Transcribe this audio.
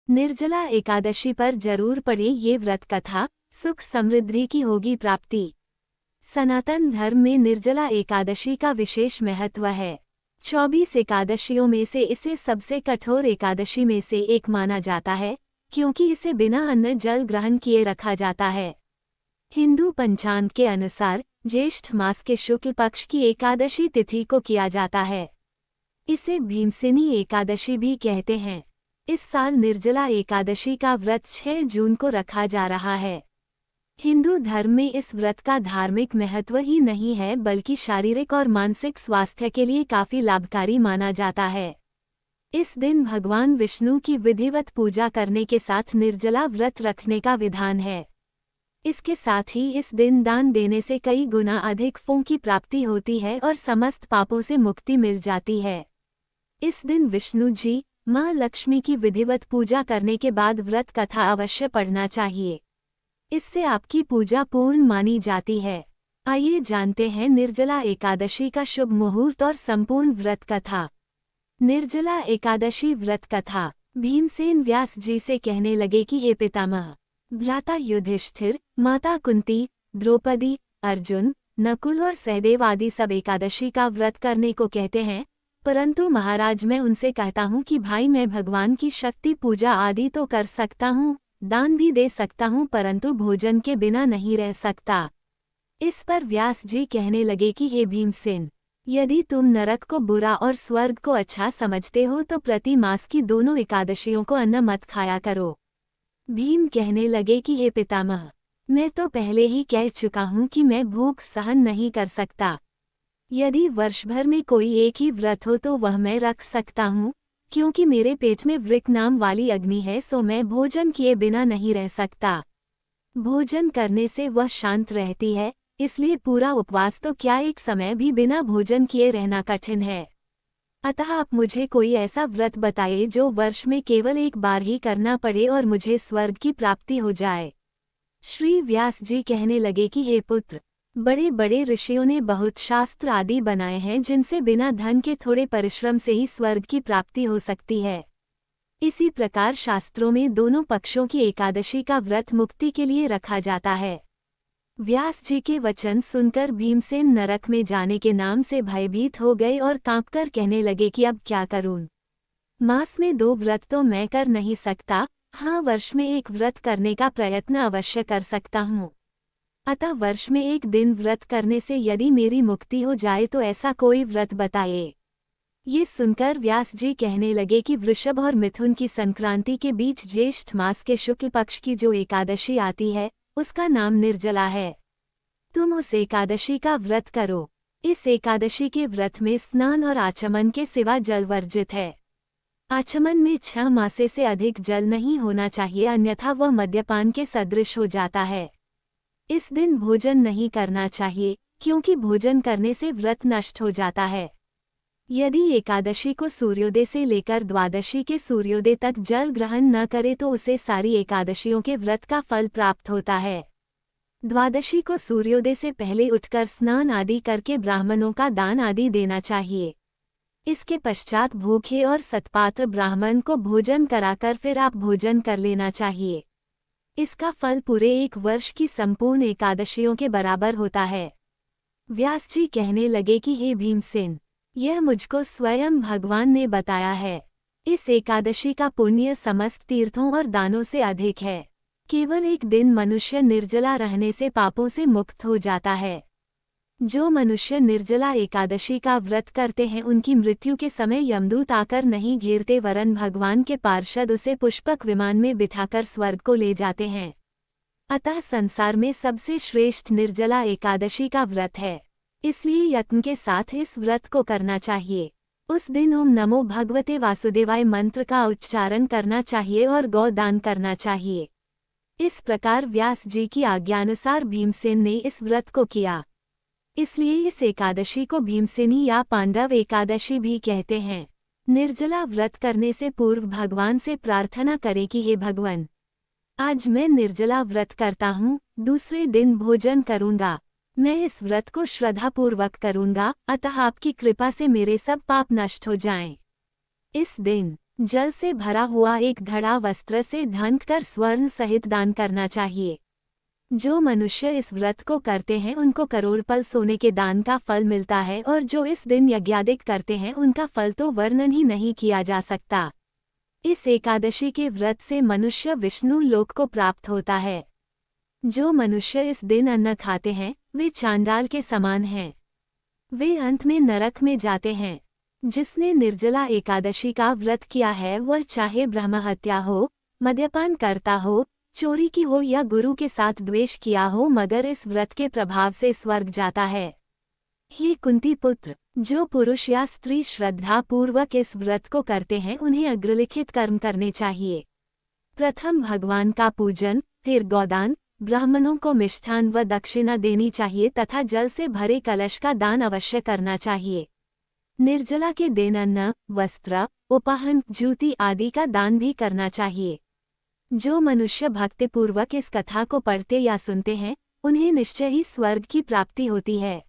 निर्जला एकादशी पर जरूर पढ़े ये व्रत कथा, सुख समृद्धि की होगी प्राप्ति। सनातन धर्म में निर्जला एकादशी का विशेष महत्व है। 24 एकादशियों में से इसे सबसे कठोर एकादशी में से एक माना जाता है, क्योंकि इसे बिना अन्न जल ग्रहण किए रखा जाता है। हिंदू पंचांग के अनुसार ज्येष्ठ मास के शुक्ल पक्ष की एकादशी तिथि को किया जाता है। इसे भीमसेनी एकादशी भी कहते हैं। इस साल निर्जला एकादशी का व्रत 6 जून को रखा जा रहा है। हिंदू धर्म में इस व्रत का धार्मिक महत्व ही नहीं है, बल्कि शारीरिक और मानसिक स्वास्थ्य के लिए काफी लाभकारी माना जाता है। इस दिन भगवान विष्णु की विधिवत पूजा करने के साथ निर्जला व्रत रखने का विधान है। इसके साथ ही इस दिन दान देने से कई गुना अधिक फलों की प्राप्ति होती है और समस्त पापों से मुक्ति मिल जाती है। इस दिन विष्णु जी, माँ लक्ष्मी की विधिवत पूजा करने के बाद व्रत कथा अवश्य पढ़ना चाहिए। इससे आपकी पूजा पूर्ण मानी जाती है। आइए जानते हैं निर्जला एकादशी का शुभ मुहूर्त और संपूर्ण व्रत कथा। निर्जला एकादशी व्रत कथा। भीमसेन व्यास जी से कहने लगे कि हे पितामह, भ्राता युधिष्ठिर, माता कुंती, द्रौपदी, अर्जुन, नकुल और सहदेव आदि सब एकादशी का व्रत करने को कहते हैं, परंतु महाराज मैं उनसे कहता हूँ कि भाई मैं भगवान की शक्ति पूजा आदि तो कर सकता हूँ, दान भी दे सकता हूँ, परंतु भोजन के बिना नहीं रह सकता। इस पर व्यास जी कहने लगे कि हे भीमसेन, यदि तुम नरक को बुरा और स्वर्ग को अच्छा समझते हो तो प्रति मास की दोनों एकादशियों को अन्न मत खाया करो। भीम कहने लगे कि हे पितामह, मैं तो पहले ही कह चुका हूँ कि मैं भूख सहन नहीं कर सकता। यदि वर्ष भर में कोई एक ही व्रत हो तो वह मैं रख सकता हूँ, क्योंकि मेरे पेट में वृक नाम वाली अग्नि है, सो मैं भोजन किए बिना नहीं रह सकता। भोजन करने से वह शांत रहती है, इसलिए पूरा उपवास तो क्या एक समय भी बिना भोजन किए रहना कठिन है। अतः आप मुझे कोई ऐसा व्रत बताइए जो वर्ष में केवल एक बार ही करना पड़े और मुझे स्वर्ग की प्राप्ति हो जाए। श्री व्यास जी कहने लगे कि हे पुत्र, बड़े बड़े ऋषियों ने बहुत शास्त्र आदि बनाए हैं जिनसे बिना धन के थोड़े परिश्रम से ही स्वर्ग की प्राप्ति हो सकती है। इसी प्रकार शास्त्रों में दोनों पक्षों की एकादशी का व्रत मुक्ति के लिए रखा जाता है। व्यास जी के वचन सुनकर भीमसेन नरक में जाने के नाम से भयभीत हो गए और कांपकर कहने लगे कि अब क्या करूं। मास में 2 व्रत तो मैं कर नहीं सकता, हाँ वर्ष में एक व्रत करने का प्रयत्न अवश्य कर सकता हूँ। अतः वर्ष में एक दिन व्रत करने से यदि मेरी मुक्ति हो जाए तो ऐसा कोई व्रत बताइए। ये सुनकर व्यास जी कहने लगे कि वृषभ और मिथुन की संक्रांति के बीच ज्येष्ठ मास के शुक्ल पक्ष की जो एकादशी आती है, उसका नाम निर्जला है। तुम उस एकादशी का व्रत करो। इस एकादशी के व्रत में स्नान और आचमन के सिवा जल वर्जित है। आचमन में 6 मासे से अधिक जल नहीं होना चाहिए, अन्यथा वह मद्यपान के सदृश हो जाता है। इस दिन भोजन नहीं करना चाहिए, क्योंकि भोजन करने से व्रत नष्ट हो जाता है। यदि एकादशी को सूर्योदय से लेकर द्वादशी के सूर्योदय तक जल ग्रहण न करे तो उसे सारी एकादशियों के व्रत का फल प्राप्त होता है। द्वादशी को सूर्योदय से पहले उठकर स्नान आदि करके ब्राह्मणों का दान आदि देना चाहिए। इसके पश्चात भूखे और सत्पात्र ब्राह्मण को भोजन कराकर फिर आप भोजन कर लेना चाहिए। इसका फल पूरे 1 वर्ष की संपूर्ण एकादशियों के बराबर होता है। व्यास जी कहने लगे कि हे भीमसेन, यह मुझको स्वयं भगवान ने बताया है। इस एकादशी का पुण्य समस्त तीर्थों और दानों से अधिक है। केवल एक दिन मनुष्य निर्जला रहने से पापों से मुक्त हो जाता है। जो मनुष्य निर्जला एकादशी का व्रत करते हैं उनकी मृत्यु के समय यमदूत आकर नहीं घेरते, वरन भगवान के पार्षद उसे पुष्पक विमान में बिठाकर स्वर्ग को ले जाते हैं। अतः संसार में सबसे श्रेष्ठ निर्जला एकादशी का व्रत है, इसलिए यत्न के साथ इस व्रत को करना चाहिए। उस दिन ओम नमो भगवते वासुदेवाय मंत्र का उच्चारण करना चाहिए और गौ दान करना चाहिए। इस प्रकार व्यास जी की आज्ञानुसार भीमसेन ने इस व्रत को किया। इसलिए इस एकादशी को भीमसेनी या पांडव एकादशी भी कहते हैं। निर्जला व्रत करने से पूर्व भगवान से प्रार्थना करें कि हे भगवान, आज मैं निर्जला व्रत करता हूँ, दूसरे दिन भोजन करूँगा। मैं इस व्रत को श्रद्धापूर्वक करूँगा, अतः आपकी कृपा से मेरे सब पाप नष्ट हो जाएं। इस दिन जल से भरा हुआ एक घड़ा वस्त्र से ढंक कर स्वर्ण सहित दान करना चाहिए। जो मनुष्य इस व्रत को करते हैं उनको करोड़पल सोने के दान का फल मिलता है, और जो इस दिन यज्ञादिक करते हैं उनका फल तो वर्णन ही नहीं किया जा सकता। इस एकादशी के व्रत से मनुष्य विष्णु लोक को प्राप्त होता है। जो मनुष्य इस दिन अन्न खाते हैं वे चांडाल के समान हैं। वे अंत में नरक में जाते हैं। जिसने निर्जला एकादशी का व्रत किया है वह चाहे ब्रह्महत्या हो, मद्यपान करता हो, चोरी की हो या गुरु के साथ द्वेष किया हो, मगर इस व्रत के प्रभाव से स्वर्ग जाता है। हे कुंती पुत्र, जो पुरुष या स्त्री श्रद्धा पूर्वक इस व्रत को करते हैं उन्हें अग्रलिखित कर्म करने चाहिए। प्रथम भगवान का पूजन, फिर गोदान, ब्राह्मणों को मिष्ठान व दक्षिणा देनी चाहिए तथा जल से भरे कलश का दान अवश्य करना चाहिए। निर्जला के दिन अन्न, वस्त्र, उपहार, जूती आदि का दान भी करना चाहिए। जो मनुष्य भक्तिपूर्वक इस कथा को पढ़ते या सुनते हैं उन्हें निश्चय ही स्वर्ग की प्राप्ति होती है।